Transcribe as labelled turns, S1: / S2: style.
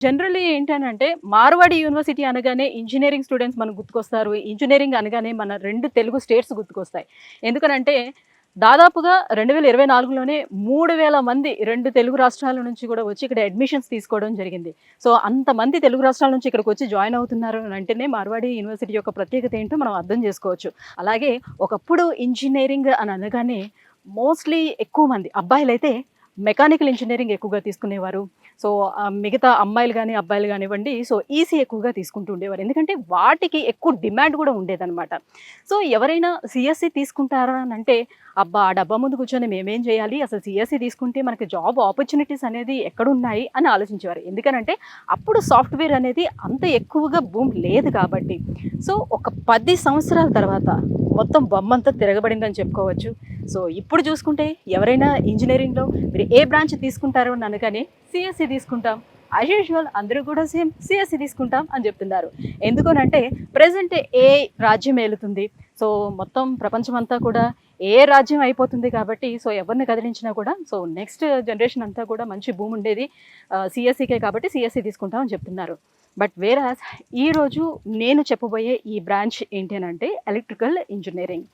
S1: Generally ఏంటనంటే Marwadi university అనగానే engineering students మనకు గుర్తుకొస్తారు. ఇంజినీరింగ్ అనగానే మన 2 తెలుగు స్టేట్స్ గుర్తుకొస్తాయి. ఎందుకనంటే దాదాపుగా 2024లోనే 3000 మంది 2 తెలుగు రాష్ట్రాల నుంచి కూడా వచ్చి ఇక్కడ అడ్మిషన్స్ తీసుకోవడం జరిగింది. సో, అంతమంది తెలుగు రాష్ట్రాల నుంచి ఇక్కడికొచ్చి జాయిన్ అవుతున్నారు అని అంటేనే మార్వాడి యూనివర్సిటీ యొక్క ప్రత్యేకత ఏంటో మనం అర్థం చేసుకోవచ్చు. అలాగే ఒకప్పుడు ఇంజినీరింగ్ అని అనగానే మోస్ట్‌లీ ఎక్కువ మంది అబ్బాయిలైతే మెకానికల్ ఇంజినీరింగ్ ఎక్కువగా తీసుకునేవారు. సో, మిగతా అమ్మాయిలు గాని, అబ్బాయిలు గానివ్వండి, సో ఈసీ ఎక్కువగా తీసుకుంటూ ఉండేవారు. ఎందుకంటే వాటికి ఎక్కువ డిమాండ్ కూడా ఉండేదనమాట. సో, ఎవరైనా సీఎస్‌సి తీసుకుంటారా అనంటే, అబ్బా! ఆ డబ్బా ముందు కూర్చొని మేమేం చేయాలి? అసలు సీఎస్‌సి తీసుకుంటే మనకి జాబ్ ఆపర్చునిటీస్ అనేది ఎక్కడున్నాయి అని ఆలోచించేవారు. ఎందుకనంటే అప్పుడు సాఫ్ట్‌వేర్ అనేది అంత ఎక్కువగా బూమ్ లేదు కాబట్టి. సో, ఒక 10 సంవత్సరాల తర్వాత మొత్తం బొమ్మంతా తిరగబడిందని చెప్పుకోవచ్చు. సో, ఇప్పుడు చూసుకుంటే ఎవరైనా ఇంజినీరింగ్‌లో మీరు ఏ బ్రాంచ్ తీసుకుంటారు అని అనగానే సీఎస్‌సి తీసుకుంటాం. యాజ్ యూజువల్ అందరూ కూడా సేమ్ సీఎస్‌సి తీసుకుంటాం అని చెప్తున్నారు. ఎందుకనంటే ప్రెజెంట్ ఏఐ రాజ్యం ఏలుతుంది. సో, మొత్తం ప్రపంచమంతా కూడా ఏఐ రాజ్యం అయిపోతుంది కాబట్టి సో, ఎవరిని కదిలించినా కూడా సో, నెక్స్ట్ జనరేషన్ అంతా కూడా మంచి బూమ్ ఉండేది సీఎస్‌సికే కాబట్టి సీఎస్‌సి తీసుకుంటాం అని చెప్తున్నారు. బట్ వేరాజ్ ఈరోజు నేను చెప్పబోయే ఈ బ్రాంచ్ ఏంటి అనంటే ఎలక్ట్రికల్ ఇంజినీరింగ్.